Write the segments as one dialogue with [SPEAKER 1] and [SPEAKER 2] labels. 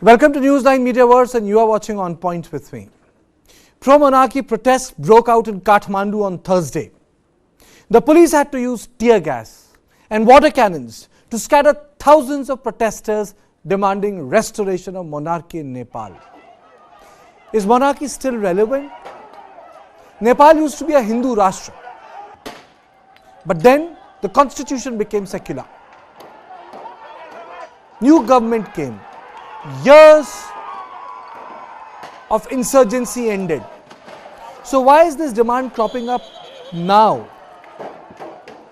[SPEAKER 1] Welcome to News9 Mediaverse, and you are watching On Point with me. Pro-monarchy protests broke out in Kathmandu on Thursday. The police had to use tear gas and water cannons to scatter thousands of protesters demanding restoration of monarchy in Nepal. Is monarchy still relevant? Nepal used to be a Hindu Rashtra, but then the constitution became secular. New government came. Years of insurgency ended. So why is this demand cropping up now?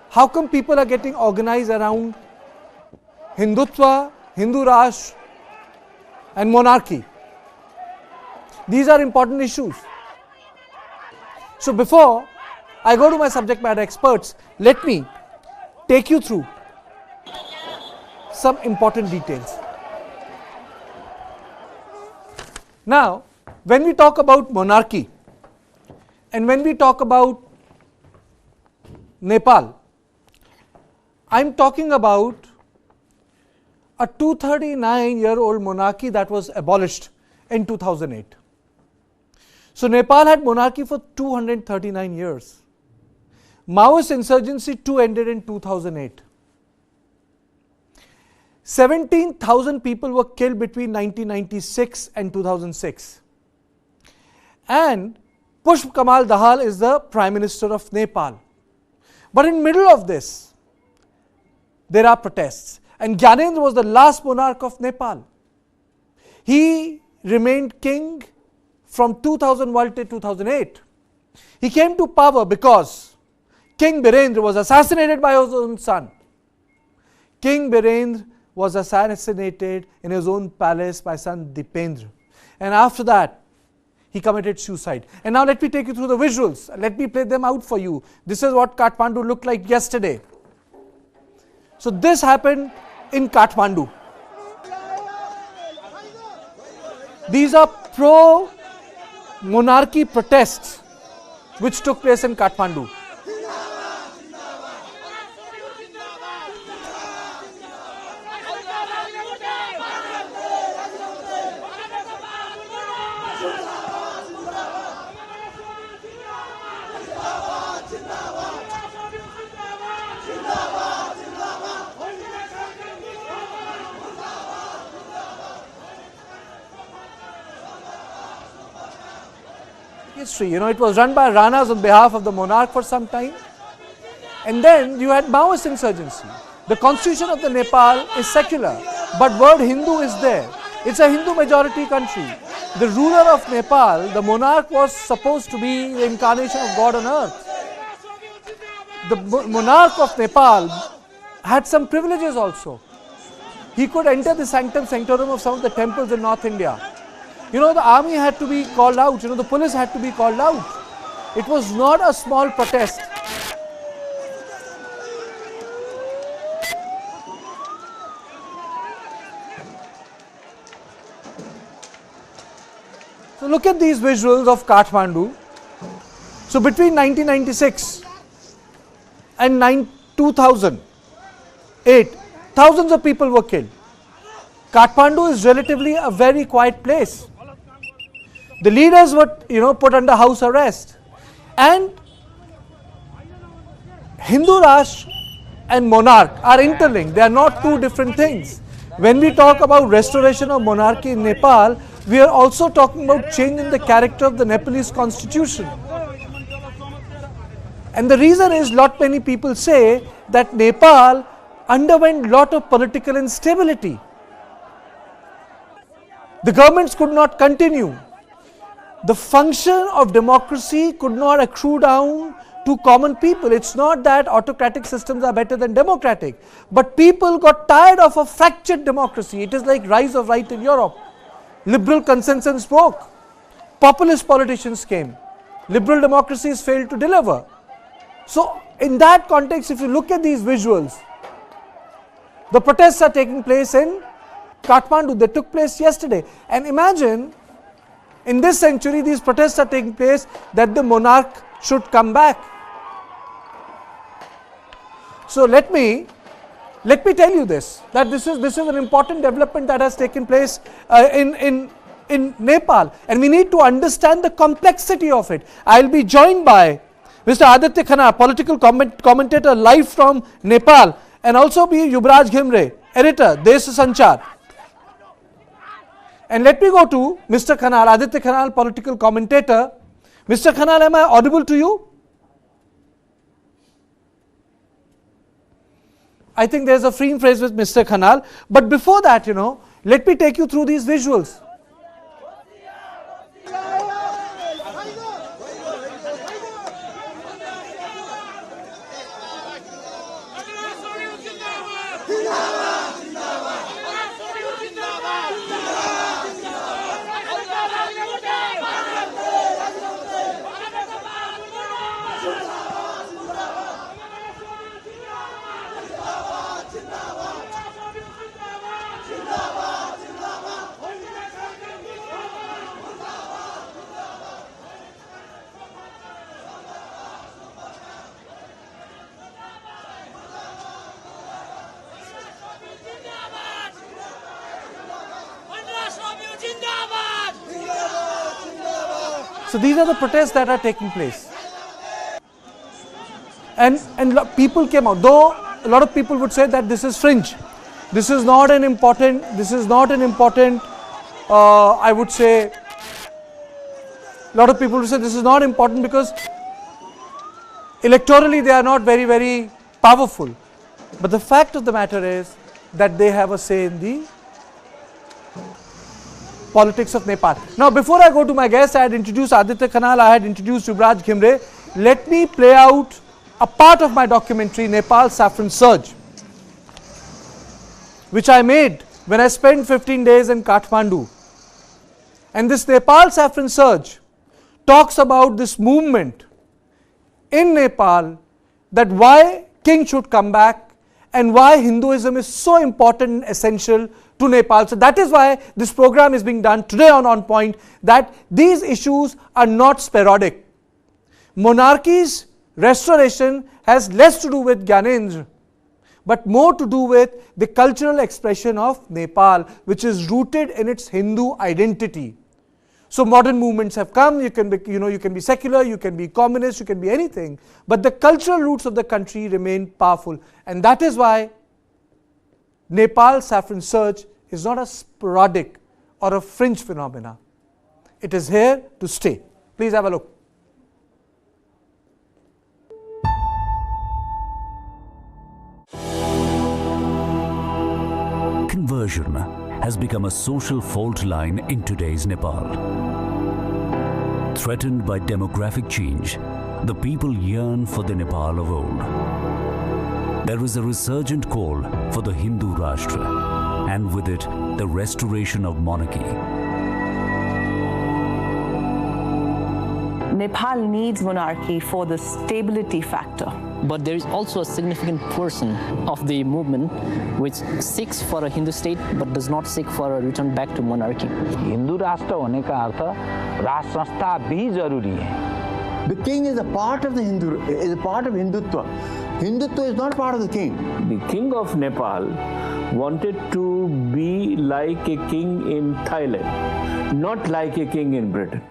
[SPEAKER 1] How come people are getting organized around Hindutva, Hindu Rashtra and monarchy? These are important issues. So before I go to my subject matter experts, let me take you through some important details. Now, when we talk about monarchy and when we talk about Nepal, I'm talking about a 239-year-old monarchy that was abolished in 2008. So Nepal had monarchy for 239 years. Maoist insurgency too ended in 2008. 17,000 people were killed between 1996 and 2006. And Pushp Kamal Dahal is the Prime Minister of Nepal. But in middle of this, there are protests. And Gyanendra was the last monarch of Nepal. He remained king from 2001 to 2008. He came to power because King Birendra was assassinated by his own son. King Birendra was assassinated in his own palace by son Dipendra. And after that, he committed suicide. And now let me take you through the visuals. Let me play them out for you. This is what Kathmandu looked like yesterday. So this happened in Kathmandu. These are pro-monarchy protests which took place in Kathmandu. History, it was run by Ranas on behalf of the monarch for some time. And then you had Maoist insurgency. The constitution of the Nepal is secular, but word Hindu is there. It's a Hindu majority country. The ruler of Nepal, the monarch, was supposed to be the incarnation of God on earth. The monarch of Nepal had some privileges also. He could enter the sanctum sanctorum of some of the temples in North India. The army had to be called out, the police had to be called out. It was not a small protest. So look at these visuals of Kathmandu. So between 1996 and 2008, thousands of people were killed. Kathmandu is relatively a very quiet place. The leaders were, put under house arrest. And Hindu Rashtra and monarch are interlinked. They are not two different things. When we talk about restoration of monarchy in Nepal, we are also talking about changing the character of the Nepalese constitution. And the reason is, many people say that Nepal underwent lot of political instability. The governments could not continue. The function of democracy could not accrue down to common people. It's not that autocratic systems are better than democratic, but people got tired of a fractured democracy. It is like rise of right in Europe. Liberal consensus broke. Populist politicians came. Liberal democracies failed to deliver. So in that context, if you look at these visuals, the protests are taking place in Kathmandu. They took place yesterday. And imagine, in this century, these protests are taking place that the monarch should come back. So let me let me tell you this, that this is an important development that has taken place in Nepal, and we need to understand the complexity of it. I will be joined by Mr. Aditya Khanna, political commentator live from Nepal, and also be Yuvraj Ghimre, editor, Desh Sanchar. And let me go to Mr. Khanna, Aditya Khanna, political commentator. Mr. Khanna, am I audible to you? I think there's a free phrase with Mr. Khanal. But before that, let me take you through these visuals. So these are the protests that are taking place, and people came out. Though a lot of people would say that this is fringe, this is not an important. I would say a lot of people would say this is not important because electorally they are not very, very powerful. But the fact of the matter is that they have a say in the politics of Nepal. Now, before I go to my guest, I had introduced Aditya Khanal, I had introduced Yuvraj Ghimre. Let me play out a part of my documentary, Nepal Saffron Surge, which I made when I spent 15 days in Kathmandu. And this Nepal Saffron Surge talks about this movement in Nepal, that why king should come back and why Hinduism is so important and essential to Nepal. So that is why this program is being done today on Point, that these issues are not sporadic. Monarchy's restoration has less to do with Gyanendra, but more to do with the cultural expression of Nepal, which is rooted in its Hindu identity. So modern movements have come, you can be secular, you can be communist, you can be anything, but the cultural roots of the country remain powerful. And that is why Nepal Saffron Surge is not a sporadic or a fringe phenomena. It is here to stay. Please have a look.
[SPEAKER 2] Conversion has become a social fault line in today's Nepal. Threatened by demographic change, the people yearn for the Nepal of old. There is a resurgent call for the Hindu Rashtra, and with it, the restoration of monarchy.
[SPEAKER 3] Nepal needs monarchy for the stability factor.
[SPEAKER 4] But there is also a significant portion of the movement which seeks for a Hindu state but does not seek for a return back to monarchy.
[SPEAKER 5] Hindu Rashtra होने का अर्थ राष्ट्र संस्था भी जरूरी है.
[SPEAKER 6] The king is a part of the Hindutva. Hindutva is not part of the king.
[SPEAKER 7] The king of Nepal wanted to be like a king in Thailand, not like a king in Britain.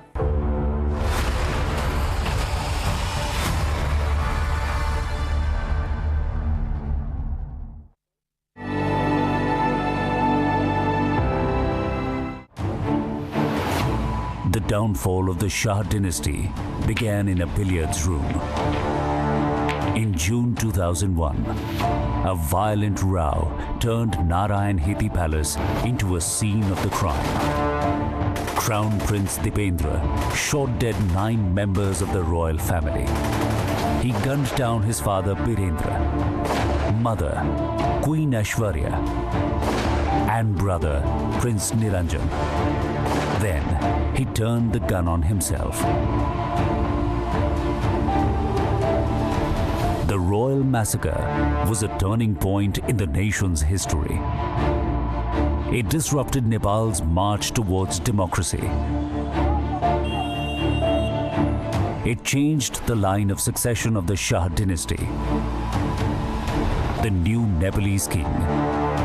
[SPEAKER 2] The downfall of the Shah dynasty began in a billiards room. In June 2001, a violent row turned Narayan Hiti Palace into a scene of the crime. Crown Prince Dipendra shot dead 9 members of the royal family. He gunned down his father Birendra, mother Queen Aishwarya, and brother Prince Niranjan. Then he turned the gun on himself. The royal massacre was a turning point in the nation's history. It disrupted Nepal's march towards democracy. It changed the line of succession of the Shah dynasty. The new Nepalese king,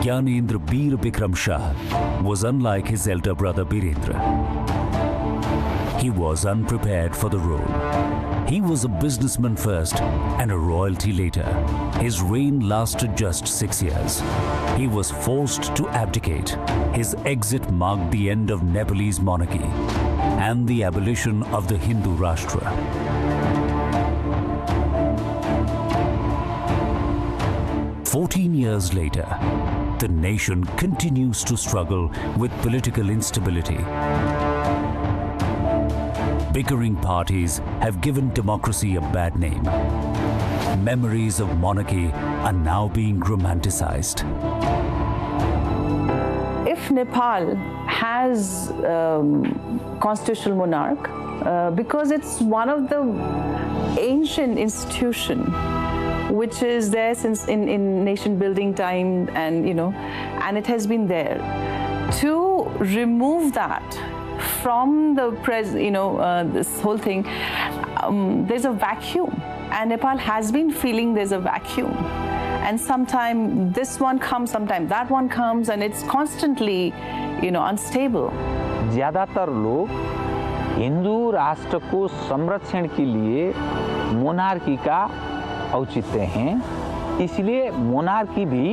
[SPEAKER 2] Gyanendra Bir Bikram Shah, was unlike his elder brother Birendra. He was unprepared for the role. He was a businessman first and a royalty later. His reign lasted just 6 years. He was forced to abdicate. His exit marked the end of Nepalese monarchy and the abolition of the Hindu Rashtra. "14 years later, the nation continues to struggle with political instability. Bickering parties have given democracy a bad name. Memories of monarchy are now being romanticized.
[SPEAKER 3] If Nepal has constitutional monarch, because it's one of the ancient institution which is there since in nation building time, and and it has been there. To remove that from the this whole thing, there's a vacuum, and Nepal has been feeling there's a vacuum, and sometime this one comes, sometime that one comes, and it's constantly unstable.
[SPEAKER 5] ज़्यादातर लोग हिंदू राष्ट्र को संरक्षण के लिए monarchy का औचित्य हैं, इसलिए मोनार्की भी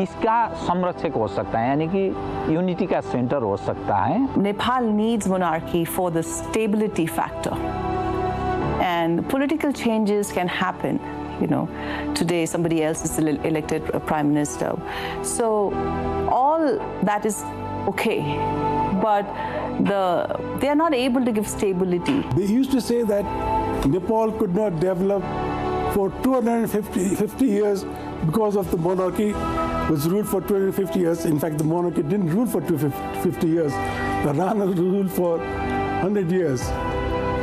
[SPEAKER 5] इसका संरक्षक हो सकता है, यानी कि यूनिटी का सेंटर हो सकता है.
[SPEAKER 3] Nepal needs monarchy for the stability factor, and political changes can happen. Today somebody else is elected prime minister, so all that is okay, but they are not able to give stability.
[SPEAKER 8] They used to say that Nepal could not develop for 250 years because of the monarchy was ruled for 250 years. In fact, the monarchy didn't rule for 250 years. The Rana ruled for 100 years.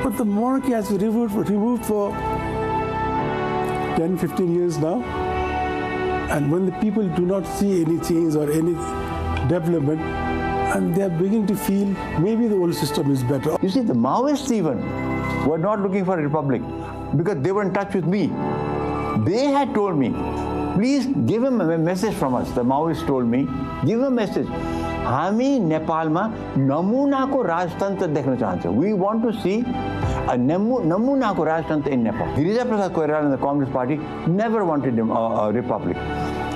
[SPEAKER 8] But the monarchy has been removed for 10, 15 years now. And when the people do not see any change or any development, and they are beginning to feel maybe the old system is better.
[SPEAKER 6] You see, the Maoists even were not looking for a republic because they were in touch with me. They had told me, please give him a message from us. The Maoists told me, give him a message. हामी नेपालमा नमुनाको राजतन्त्र देख्न चाहन्छौँ. We want to see a नमुनाको राजतन्त्र in Nepal. Girija Prasad Koirala and the Communist Party never wanted a republic.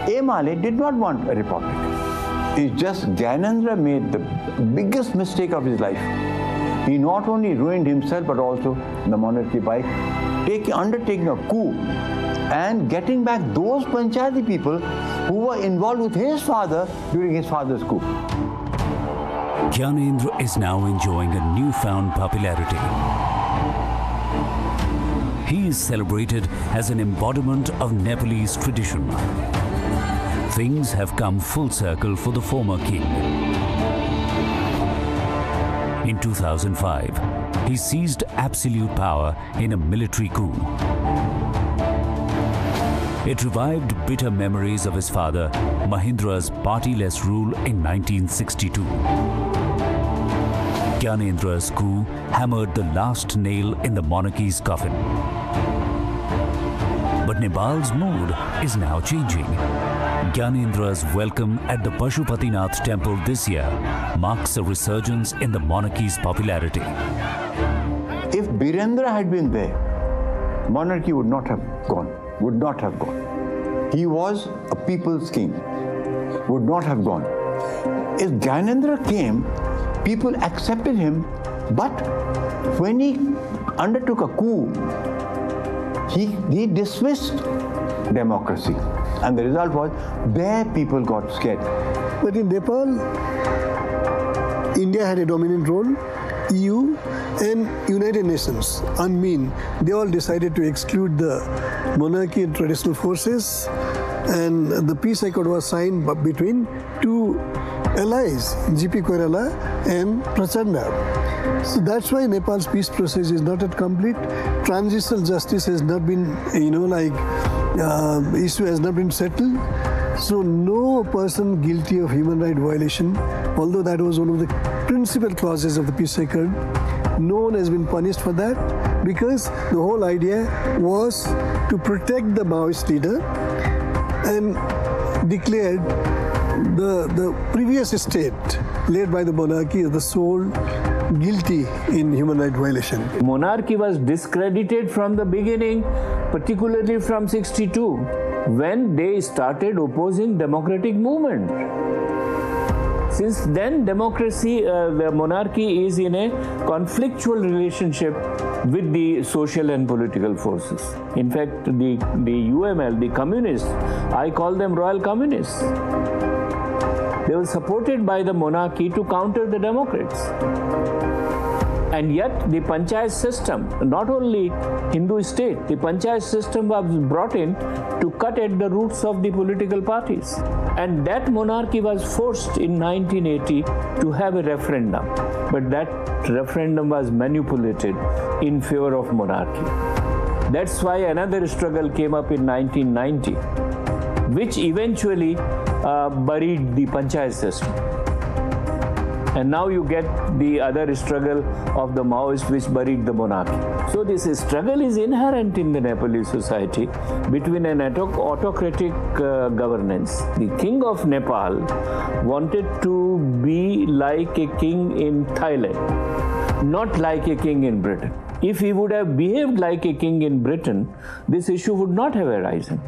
[SPEAKER 6] Emale did not want a republic. It's just Gyanendra made the biggest mistake of his life. He not only ruined himself but also the monarchy by undertaking a coup and getting back those Panchayati people who were involved with his father during his father's coup.
[SPEAKER 2] Gyanendra is now enjoying a newfound popularity. He is celebrated as an embodiment of Nepalese tradition. Things have come full circle for the former king. In 2005, he seized absolute power in a military coup. It revived bitter memories of his father, Mahindra's partyless rule in 1962. Gyanendra's coup hammered the last nail in the monarchy's coffin. But Nepal's mood is now changing. Gyanendra's welcome at the Pashupatinath temple this year marks a resurgence in the monarchy's popularity.
[SPEAKER 6] If Birendra had been there, monarchy would not have gone. He was a people's king, would not have gone. If Gyanendra came, people accepted him, but when he undertook a coup, he dismissed democracy. And the result was, their people got scared.
[SPEAKER 8] But in Nepal, India had a dominant role. EU and United Nations, UNMIN, they all decided to exclude the monarchy and traditional forces, and the peace accord was signed between two allies, GP Koirala and Prachanda. So that's why Nepal's peace process is not yet complete. Transitional justice has not been, issue has not been settled. So no person guilty of human right violation, although that was one of the principal clauses of the peace accord, no one has been punished for that, because the whole idea was to protect the Maoist leader and declared the previous state led by the monarchy as the sole guilty in human rights violation.
[SPEAKER 7] Monarchy was discredited from the beginning, particularly from 62, when they started opposing democratic movement. Since then, democracy, the monarchy is in a conflictual relationship with the social and political forces. In fact, the UML, the communists, I call them royal communists. They were supported by the monarchy to counter the Democrats. And yet the panchayat system, not only Hindu state, the panchayat system was brought in to cut at the roots of the political parties. And that monarchy was forced in 1980 to have a referendum. But that referendum was manipulated in favor of monarchy. That's why another struggle came up in 1990, which eventually buried the panchayat system. And now you get the other struggle of the Maoists, which buried the monarchy. So this struggle is inherent in the Nepalese society between an autocratic governance. The king of Nepal wanted to be like a king in Thailand, not like a king in Britain. If he would have behaved like a king in Britain, this issue would not have arisen.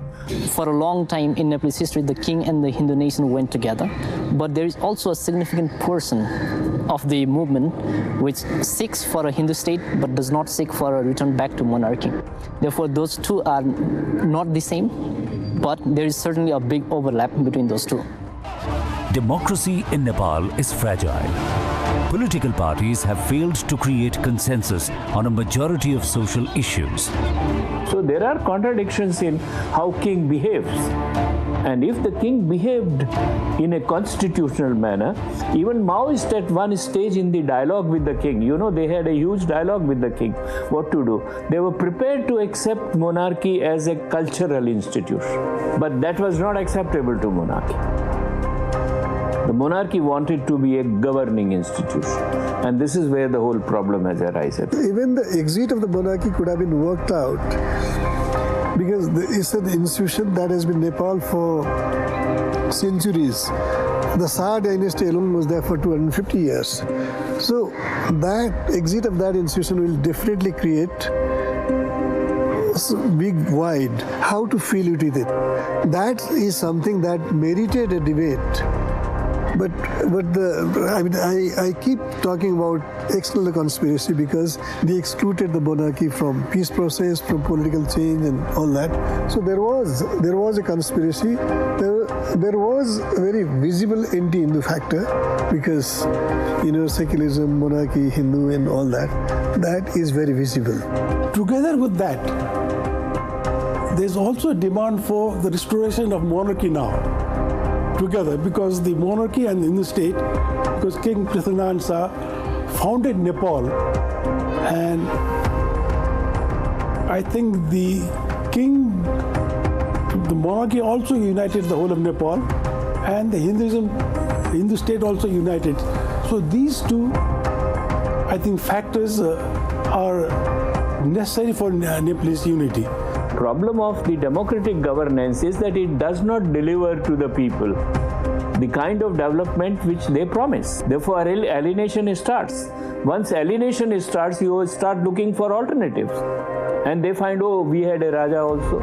[SPEAKER 4] For a long time in Nepalese history, the king and the Hindu nation went together, but there is also a significant portion of the movement which seeks for a Hindu state but does not seek for a return back to monarchy. Therefore, those two are not the same, but there is certainly a big overlap between those two.
[SPEAKER 2] Democracy in Nepal is fragile. Political parties have failed to create consensus on a majority of social issues.
[SPEAKER 7] So there are contradictions in how king behaves. And if the king behaved in a constitutional manner, even Maoists at one stage in the dialogue with the king, you know, they had a huge dialogue with the king, what to do. They were prepared to accept monarchy as a cultural institution, but that was not acceptable to monarchy. The monarchy wanted to be a governing institution, and this is where the whole problem has arisen.
[SPEAKER 8] Even the exit of the monarchy could have been worked out because it's an institution that has been in Nepal for centuries. The Shah dynasty alone was there for 250 years. So that exit of that institution will definitely create big void. How to fill it with it? That is something that merited a debate. But I keep talking about external conspiracy because they excluded the monarchy from peace process, from political change and all that. So there was a conspiracy. There was a very visible anti-Hindu factor because, you know, secularism, monarchy, Hindu and all that, that is very visible.
[SPEAKER 9] Together with that, there's also a demand for the restoration of monarchy now. Together, because the monarchy and the Hindu state, because King Kathmandu Shah founded Nepal, and I think the monarchy also united the whole of Nepal, and the Hindu state also united. So these two, I think, factors are necessary for Nepalese unity.
[SPEAKER 7] Problem of the democratic governance is that it does not deliver to the people the kind of development which they promise. Therefore, alienation starts. Once alienation starts, you start looking for alternatives. And they find, oh, we had a Raja also.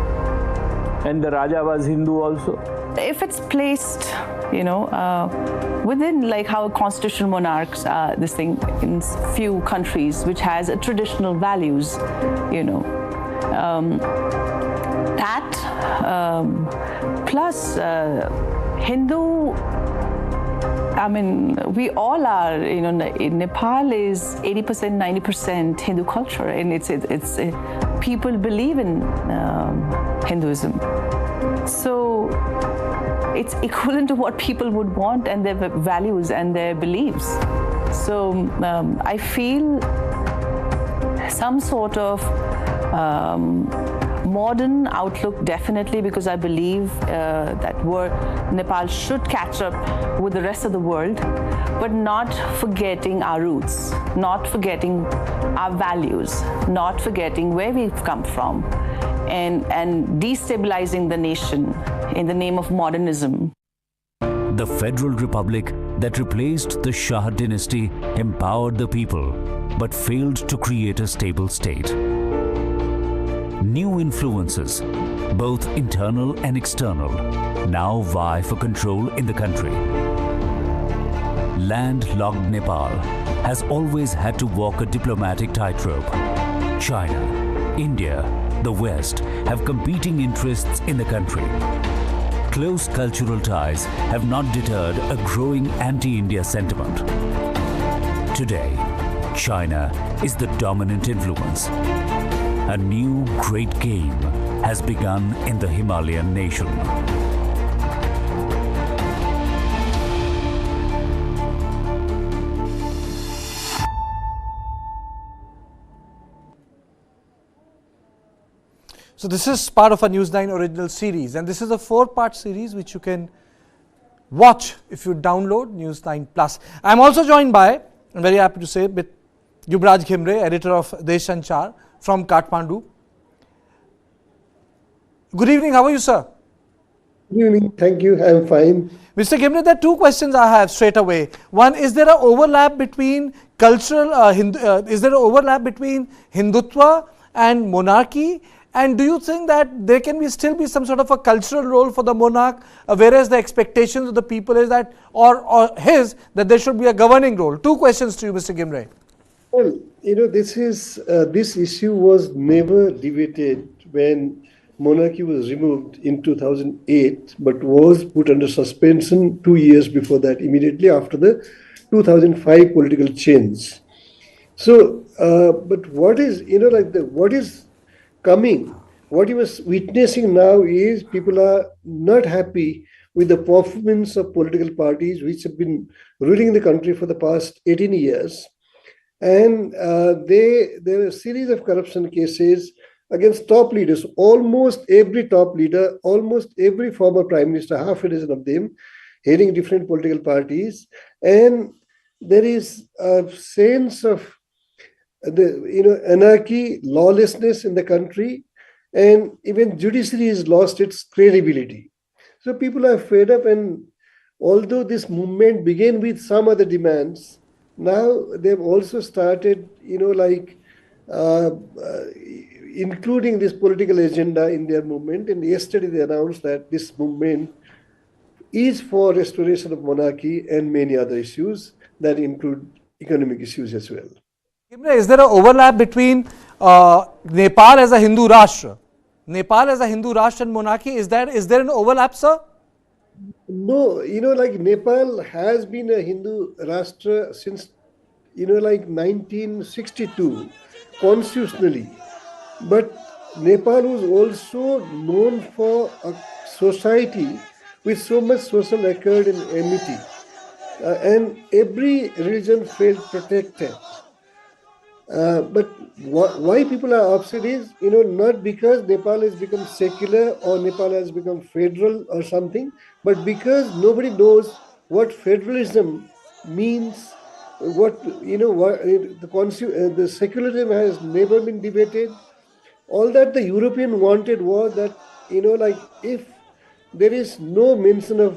[SPEAKER 7] And the Raja was Hindu also.
[SPEAKER 3] If it's placed, you know, within like how constitutional monarchs, this thing in few countries which has a traditional values, you know, plus Hindu, I mean, we all are, you know, Nepal is 80%, 90% Hindu culture, and it's people believe in Hinduism. So it's equivalent to what people would want and their values and their beliefs. So I feel some sort of modern outlook, definitely, because I believe that Nepal should catch up with the rest of the world, but not forgetting our roots, not forgetting our values, not forgetting where we've come from, and destabilizing the nation in the name of modernism.
[SPEAKER 2] The Federal Republic that replaced the Shah dynasty empowered the people but failed to create a stable state. New influences, both internal and external, now vie for control in the country. Landlocked Nepal has always had to walk a diplomatic tightrope. China, India, the West have competing interests in the country. Close cultural ties have not deterred a growing anti-India sentiment. Today, China is the dominant influence. A new great game has begun in the Himalayan nation.
[SPEAKER 1] So this is part of a News9 original series, and this is a 4-part series which you can watch if you download News9 Plus. I am also joined by, I'm very happy to say, with Yuvraj Ghimre, editor of Desh Sanchar from Kathmandu. Good evening, how are you, sir?
[SPEAKER 10] Good evening, thank you, I am fine.
[SPEAKER 1] Mr. Ghimre, there are 2 questions I have straight away. One, is there an overlap between cultural, is there an overlap between Hindutva and monarchy? And do you think that there can still be some sort of a cultural role for the monarch, whereas the expectations of the people is that, or that there should be a governing role? 2 questions to you, Mr. Ghimre.
[SPEAKER 10] Well, this issue was never debated when monarchy was removed in 2008, but was put under suspension 2 years before that, immediately after the 2005 political change. So, but what is, what is coming, what you was witnessing now is people are not happy with the performance of political parties which have been ruling the country for the past 18 years. And there are a series of corruption cases against top leaders. Almost every top leader, almost every former prime minister, half a dozen of them, heading different political parties. And there is a sense of anarchy, lawlessness in the country, and even judiciary has lost its credibility. So people are fed up, and although this movement began with some other demands, now they've also started, including this political agenda in their movement. And yesterday they announced that this movement is for restoration of monarchy and many other issues that include economic issues as well.
[SPEAKER 1] Is there an overlap between Nepal as a Hindu Rashtra? Nepal as a Hindu Rashtra and monarchy, is there an overlap, sir?
[SPEAKER 10] No, Nepal has been a Hindu Rashtra since, 1962, constitutionally. But Nepal was also known for a society with so much social accord and amity. And every religion felt protected. But why people are upset is, not because Nepal has become secular or Nepal has become federal or something, but because nobody knows what federalism means. The secularism has never been debated. All that the European wanted was that, if there is no mention of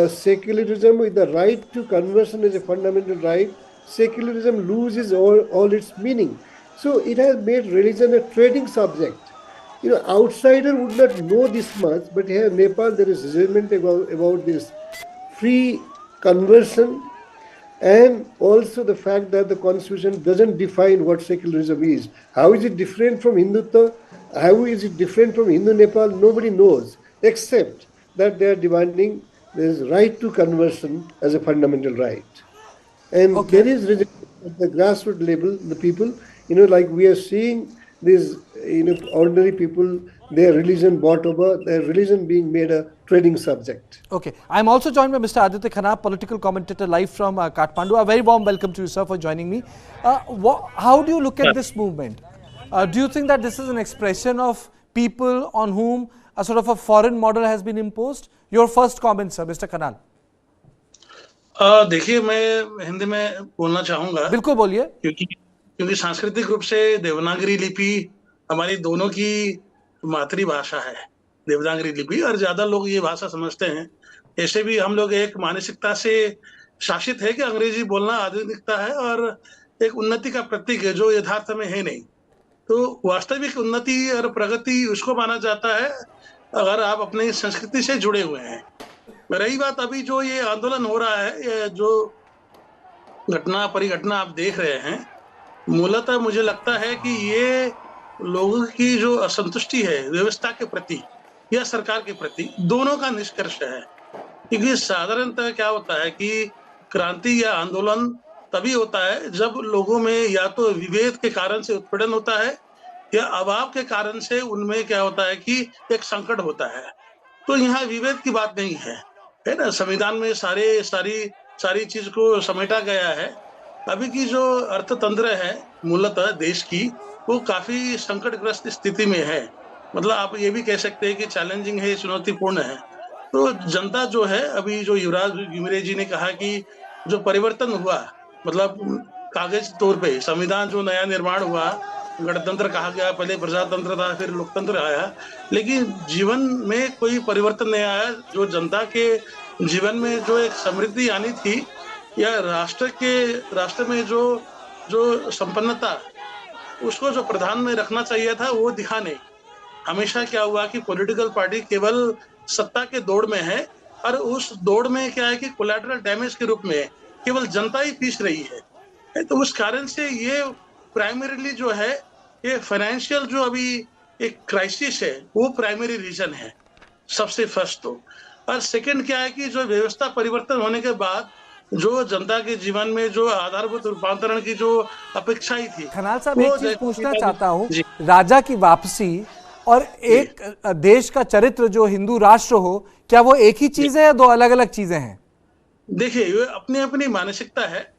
[SPEAKER 10] secularism with the right to conversion as a fundamental right, secularism loses all its meaning. So it has made religion a trading subject. Outsider would not know this much, but here in Nepal there is resentment about this free conversion, and also the fact that the constitution doesn't define what secularism is. How is it different from Hindutva? How is it different from Hindu Nepal? Nobody knows, except that they are demanding this right to conversion as a fundamental right. And there is resistance at the grassroots level, the people, we are seeing these, ordinary people, their religion bought over, their religion being made a trading subject.
[SPEAKER 1] Okay. I am also joined by Mr. Aditya Khanna, political commentator live from Kathmandu. A very warm welcome to you, sir, for joining me. How do you look at this movement? Do you think that this is an expression of people on whom a sort of a foreign model has been imposed? Your first comment, sir, Mr. Khanna.
[SPEAKER 11] देखिए, मैं हिंदी में बोलना चाहूंगा।
[SPEAKER 1] बिल्कुल बोलिए।
[SPEAKER 11] क्योंकि सांस्कृतिक रूप से देवनागरी लिपि हमारी दोनों की मातृभाषा है, देवनागरी लिपि, और ज्यादा लोग ये भाषा समझते हैं। ऐसे भी हम लोग एक मानसिकता से शासित है कि अंग्रेजी बोलना आधुनिकता है और एक उन्नति का प्रतीक है, जो यथार्थ में है नहीं। तो वास्तविक उन्नति और प्रगति उसको माना जाता है अगर आप अपनी संस्कृति से जुड़े हुए हैं। रही बात अभी जो ये आंदोलन हो रहा है, ये जो घटना परिघटना आप देख रहे हैं, मूलतः मुझे लगता है कि ये लोगों की जो असंतुष्टि है व्यवस्था के प्रति या सरकार के प्रति, दोनों का निष्कर्ष है। क्योंकि साधारणतः क्या होता है कि क्रांति या आंदोलन तभी होता है जब लोगों में या तो विभेद के कारण से उत्पीड़न होता है या अभाव के कारण से उनमें क्या होता है कि एक संकट होता है। तो यहाँ विभेद की बात नहीं है ना। संविधान में सारी चीज को समेटा गया है। अभी की जो अर्थतंत्र है मूलतः देश की, वो काफी संकटग्रस्त स्थिति में है। मतलब आप ये भी कह सकते हैं कि चैलेंजिंग है, चुनौतीपूर्ण है। तो जनता जो है, अभी जो युवराज घिमिरे जी ने कहा कि जो परिवर्तन हुआ, मतलब कागज तौर पे संविधान जो नया निर्माण हुआ, गणतंत्र कहा गया, पहले प्रजातंत्र था, फिर लोकतंत्र आया, लेकिन जीवन में कोई परिवर्तन नहीं आया। जो जनता के जीवन में जो एक समृद्धि आनी थी या राष्ट्र में जो संपन्नता, उसको जो प्रधान में रखना चाहिए था, वो दिखा नहीं। हमेशा क्या हुआ कि पॉलिटिकल पार्टी केवल सत्ता के दौड़ में है, और उस दौड़ में क्या है कि कोलैटरल डैमेज के रूप में केवल जनता ही पीस रही है। तो उस कारण से ये प्राइमरीली जो है, ये फाइनेंशियल जो अभी एक क्राइसिस है, वो प्राइमरी रीजन है सबसे फर्स्ट तो। और सेकंड क्या है कि जो व्यवस्था परिवर्तन होने के बाद जो जनता के जीवन में जो आधारभूत रूपांतरण की जो अपेक्षाएं थी।
[SPEAKER 1] खनाल साहब, एक चीज पूछना चाहता हूँ, राजा की वापसी और एक देश का चरित्र जो हिंदू राष्ट्र हो, क्या वो एक ही चीज है या दो अलग अलग चीजें हैं?
[SPEAKER 11] देखिए, ये अपनी अपनी मानसिकता है।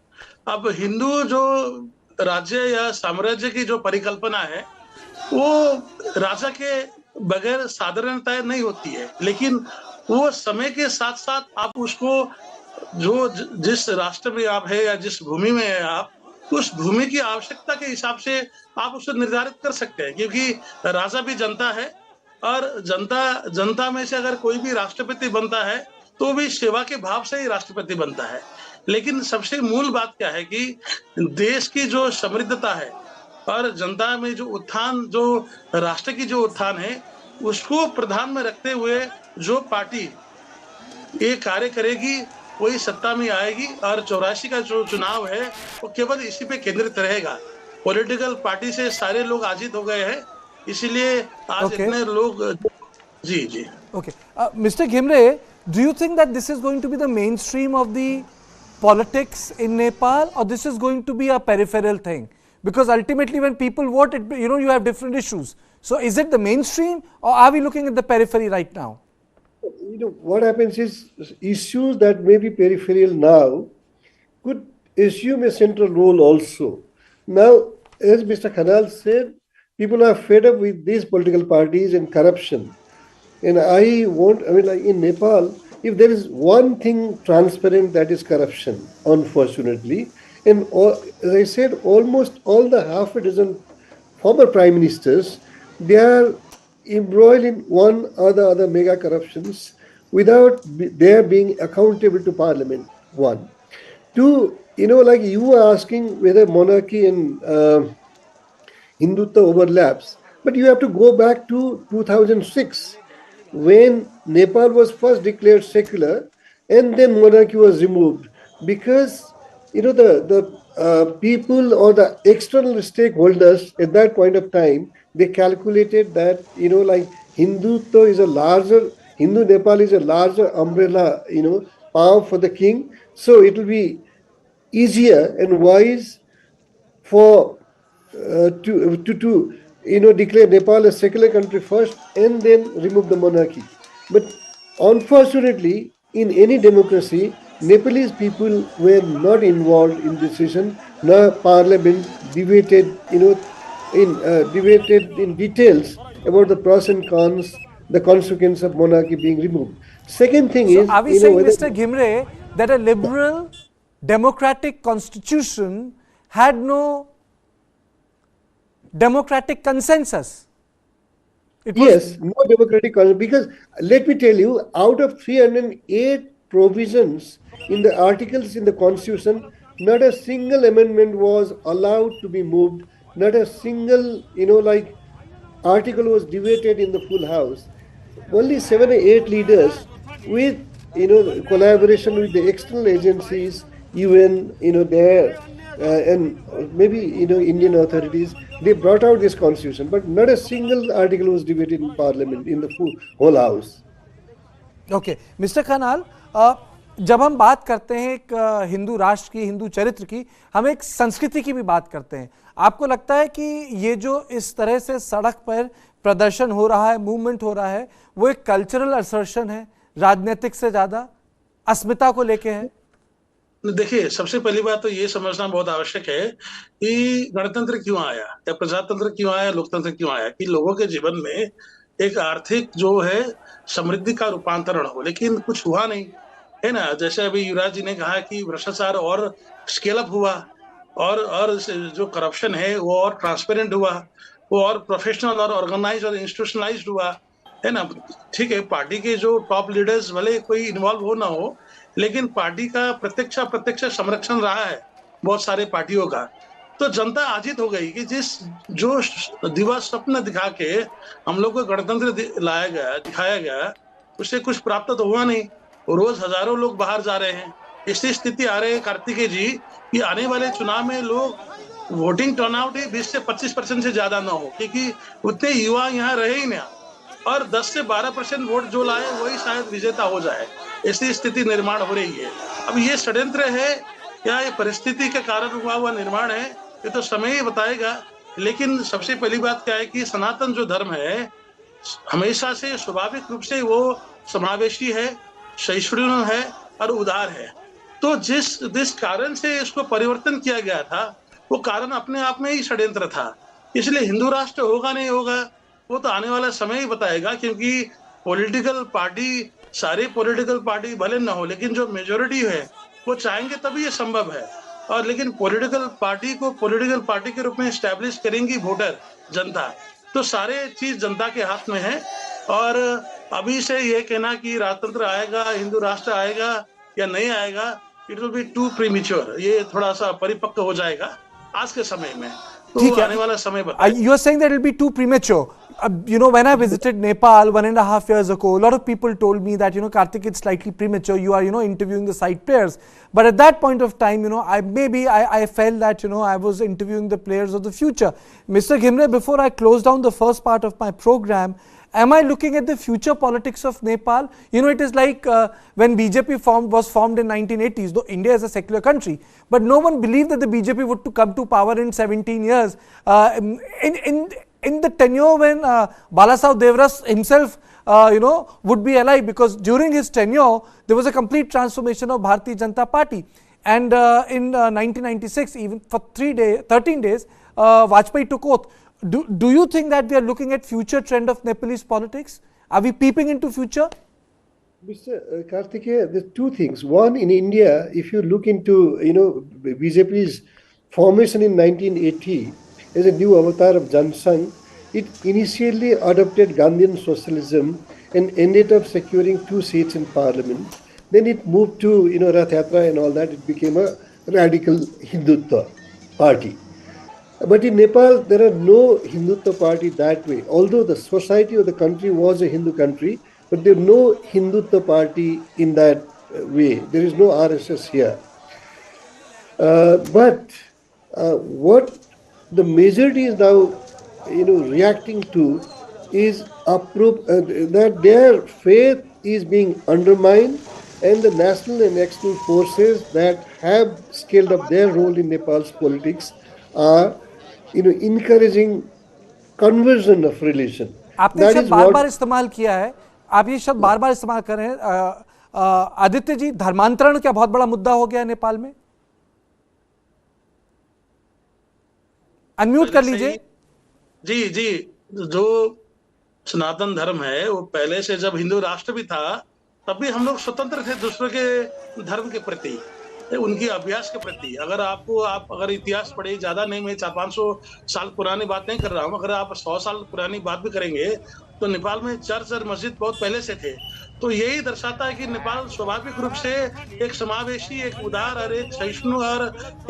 [SPEAKER 11] अब हिंदू जो राज्य या साम्राज्य की जो परिकल्पना है, वो राजा के बगैर साधारणतः नहीं होती है, लेकिन वो समय के साथ साथ आप उसको जो जिस राष्ट्र में आप है या जिस भूमि में है आप, उस भूमि की आवश्यकता के हिसाब से आप उसे निर्धारित कर सकते हैं। क्योंकि राजा भी जनता है, और जनता में से अगर कोई भी राष्ट्रपति बनता है तो भी सेवा के भाव से ही राष्ट्रपति बनता है। लेकिन सबसे मूल बात क्या है कि देश की जो समृद्धता है और जनता में जो उत्थान, जो राष्ट्र की जो उत्थान है, उसको प्रधान में रखते हुए जो पार्टी ये कार्य करेगी, वही सत्ता में आएगी। और 84 का जो चुनाव है, वो केवल इसी पे केंद्रित रहेगा। पॉलिटिकल पार्टी से सारे लोग आजित हो गए हैं, इसीलिए आज इतने लोग। जी
[SPEAKER 1] okay, mister Ghimire, do you think that this is going to be the mainstream of the politics in Nepal, or this is going to be a peripheral thing? Because ultimately when people vote, you have different issues. So is it the mainstream, or are we looking at the periphery right now?
[SPEAKER 10] What happens is issues that may be peripheral now could assume a central role also. Now, as Mr. Khanal said, people are fed up with these political parties and corruption. And like in Nepal, if there is one thing transparent, that is corruption, unfortunately. And as I said, almost all the half a dozen former prime ministers, they are embroiled in one or the other mega corruptions without their being accountable to parliament. One. Two, like you were asking whether monarchy and Hindutva overlaps, but you have to go back to 2006. When Nepal was first declared secular and then monarchy was removed, because the people or the external stakeholders at that point of time, they calculated that like Hindu Nepal is a larger umbrella power for the king, so it will be easier and wise for to declare Nepal a secular country first and then remove the monarchy. But unfortunately, in any democracy, Nepalese people were not involved in decision. No parliament debated, in details about the pros and cons, the consequence of monarchy being removed. Second thing is,
[SPEAKER 1] are we saying, Mr. Ghimre, that a liberal democratic constitution had no democratic consensus?
[SPEAKER 10] Yes, no democratic constitution. Because let me tell you, out of 308 provisions in the articles in the constitution, not a single amendment was allowed to be moved. Not a single, like article was debated in the full house. Only 7 or 8 leaders, with collaboration with the external agencies, UN, there, and maybe Indian authorities, they brought out this constitution, but not a single article was debated in parliament in the whole house.
[SPEAKER 1] Okay mister Khanal, जब हम बात करते हैं एक हिंदू राष्ट्र की, हिंदू चरित्र की, हम एक संस्कृति की भी बात करते हैं। आपको लगता है कि ये जो इस तरह से सड़क पर प्रदर्शन हो रहा है, मूवमेंट हो रहा है, वो एक कल्चरल असर्शन है, राजनीतिक से ज्यादा अस्मिता को लेके है?
[SPEAKER 11] देखिए, सबसे पहली बात तो ये समझना बहुत आवश्यक है कि गणतंत्र क्यों आया, या प्रजातंत्र क्यों आया, लोकतंत्र क्यों आया, कि लोगों के जीवन में एक आर्थिक जो है समृद्धि का रूपांतरण हो, लेकिन कुछ हुआ नहीं, है ना। जैसे अभी युवराज जी ने कहा कि भ्रष्टाचार और स्केल अप हुआ, और जो करप्शन है वो और ट्रांसपेरेंट हुआ, वो और प्रोफेशनल और ऑर्गेनाइज और इंस्टीट्यूशनलाइज्ड हुआ, है ना। ठीक है, पार्टी के जो टॉप लीडर्स भले कोई इन्वॉल्व हो ना हो, लेकिन पार्टी का प्रत्यक्ष संरक्षण रहा है बहुत सारे पार्टियों का। तो जनता आजित हो गई कि जो दिवा स्वप्न दिखा के हम लोग को गणतंत्र दिखाया गया, उससे कुछ प्राप्त तो हुआ नहीं। रोज हजारों लोग बाहर जा रहे हैं। ऐसी स्थिति आ रही है कार्तिकेय जी कि आने वाले चुनाव में लोग वोटिंग टर्नआउट ही 20 से 25% से ज्यादा ना हो, क्योंकि उतने युवा यहाँ रहे ही ना, और 10 से 12% वोट जो लाए वही शायद विजेता हो जाए। ऐसी स्थिति निर्माण हो रही है। अब ये षड्यंत्र है या ये परिस्थिति के कारण हुआ हुआ निर्माण है, ये तो समय ही बताएगा। लेकिन सबसे पहली बात क्या है कि सनातन जो धर्म है हमेशा से स्वाभाविक रूप से वो समावेशी है, सहिष्णु है और उदार है। तो जिस कारण से इसको परिवर्तन किया गया था, वो कारण अपने आप में ही षड्यंत्र था। इसलिए हिंदू राष्ट्र होगा नहीं होगा वो तो आने वाला समय ही बताएगा, क्योंकि पॉलिटिकल पार्टी, सारी पॉलिटिकल पार्टी भले न हो, लेकिन जो मेजोरिटी है वो चाहेंगे तभी ये संभव है। और लेकिन पॉलिटिकल पार्टी को पॉलिटिकल पार्टी के रूप में एस्टैब्लिश करेंगी वोटर, जनता। तो सारे चीज जनता के हाथ में है। और अभी से ये कहना कि राजतंत्र आएगा, हिंदू राष्ट्र आएगा या नहीं आएगा, it will be too premature. ये थोड़ा सा परिपक्व हो जाएगा आज के समय में, तो आने वाला समय बताएगा।
[SPEAKER 1] You are saying that it will be too premature. When I visited Nepal 1.5 years ago, a lot of people told me that, Karthik, it's slightly premature. You are, interviewing the side players. But at that point of time, I felt that, I was interviewing the players of the future. Mr. Ghimre, before I close down the first part of my program, am I looking at the future politics of Nepal? It is like when BJP was formed in 1980s, though India is a secular country, but no one believed that the BJP would come to power in 17 years. In the tenure when Balasaheb Devras himself, would be alive, because during his tenure, there was a complete transformation of Bharatiya Janata Party. And in 1996, even for 13 days, Vajpayee took oath. Do you think that we are looking at future trend of Nepalese politics? Are we peeping into future?
[SPEAKER 10] Mr. Karthikeya, there's two things. One, in India, if you look into, BJP's formation in 1980 as a new avatar of Jansangh, it initially adopted Gandhian socialism and ended up securing 2 seats in parliament. Then it moved to, Rath Yatra and all that. It became a radical Hindutva party. But in Nepal, there are no Hindutva party that way. Although the society of the country was a Hindu country, but there is no Hindutva party in that way. There is no RSS here. But what the majority is now, reacting to is that their faith is being undermined, and the national and external forces that have scaled up their role in Nepal's politics are, encouraging conversion of religion.
[SPEAKER 1] आपने शब्द बार-बार इस्तेमाल किया है, आप ये शब्द बार-बार इस्तेमाल कर रहे हैं। आदित्य जी, धर्मांतरण क्या बहुत बड़ा मुद्दा हो गया है नेपाल में? अनम्यूट कर लीजिए।
[SPEAKER 11] जी, जो सनातन धर्म है वो पहले से, जब हिंदू राष्ट्र भी था तब भी हम लोग स्वतंत्र थे दूसरों के धर्म के प्रति, उनकी अभ्यास के प्रति। अगर इतिहास पढ़े, ज्यादा नहीं, मैं 400-500 साल पुरानी बात नहीं कर रहा हूँ, अगर आप 100 साल पुरानी बात भी करेंगे तो नेपाल में चर्च और मस्जिद बहुत पहले से थे। तो यही दर्शाता है कि नेपाल स्वाभाविक रूप से एक समावेशी, एक उदार और एक सहिष्णु और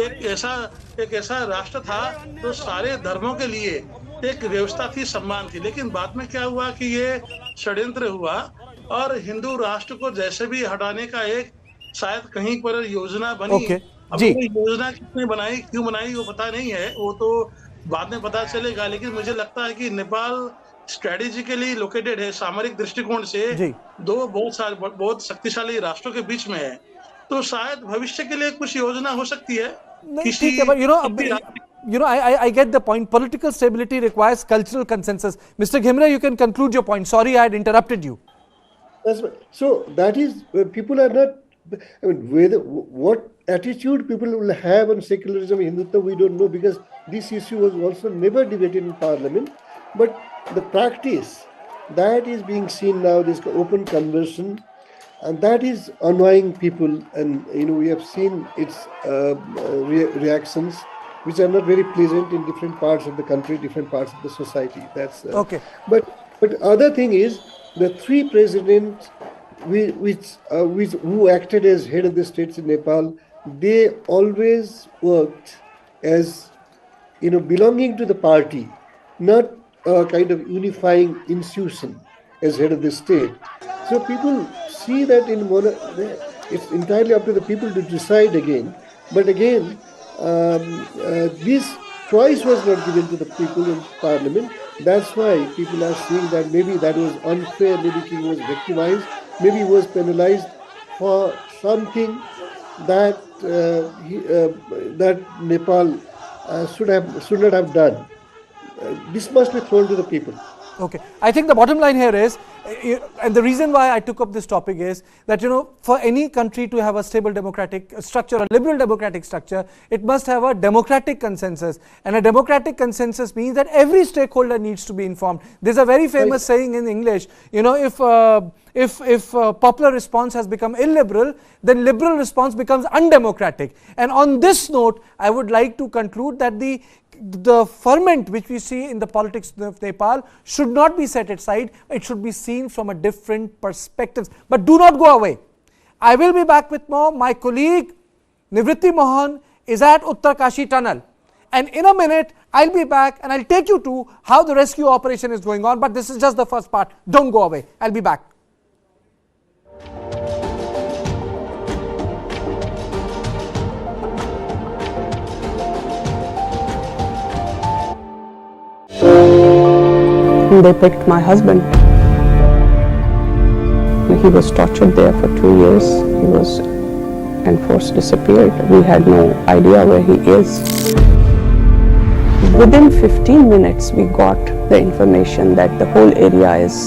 [SPEAKER 11] एक ऐसा राष्ट्र था जो सारे धर्मों के लिए एक व्यवस्था थी, सम्मान थी। लेकिन बाद में क्या हुआ कि ये षड्यंत्र हुआ और हिंदू राष्ट्र को जैसे भी हटाने का एक शायद कहीं पर योजना बनी। अब वो योजना कितनी बनाई, क्यों बनाई, वो पता नहीं है, वो तो बाद में पता चलेगा। लेकिन मुझे लगता है कि नेपाल स्ट्रेटेजिकली लोकेटेड है, सामरिक दृष्टिकोण से दो बहुत शक्तिशाली राष्ट्रों के बीच में है। तो शायद भविष्य के लिए कुछ योजना हो सकती है।
[SPEAKER 1] I get the point. Political stability requires cultural consensus. Mr. Ghimre, you can conclude your point. Sorry, I had interrupted you.
[SPEAKER 10] So that is, people are not, I mean, what attitude people will have on secularism and Hindutva, we don't know, because this issue was also never debated in Parliament. But the practice that is being seen now, this open conversion, and that is annoying people. And we have seen its reactions, which are not very pleasant in different parts of the country, different parts of the society. That's
[SPEAKER 1] okay.
[SPEAKER 10] But other thing is, the three presidents who acted as head of the states in Nepal, they always worked as belonging to the party, not a kind of unifying institution as head of the state. So people see that it's entirely up to the people to decide again. But again, this choice was not given to the people in Parliament. That's why people are seeing that maybe that was unfair, maybe King was victimized, maybe he was penalized for something that that Nepal should not have done. This must be thrown to the people.
[SPEAKER 1] Okay, I think the bottom line here is, and the reason why I took up this topic is that, for any country to have a stable democratic structure, a liberal democratic structure, it must have a democratic consensus. And a democratic consensus means that every stakeholder needs to be informed. There's a very famous saying in English, if popular response has become illiberal, then liberal response becomes undemocratic. And on this note, I would like to conclude that the ferment which we see in the politics of Nepal should not be set aside. It should be seen from a different perspective. But do not go away. I will be back with more. My colleague Nivritti Mohan is at Uttarkashi Tunnel. And in a minute, I'll be back and I'll take you to how the rescue operation is going on. But this is just the first part. Don't go away. I'll be back.
[SPEAKER 12] They picked my husband. He was tortured there for 2 years. He was enforced disappeared. We had no idea where he is. Within 15 minutes, we got the information that the whole area is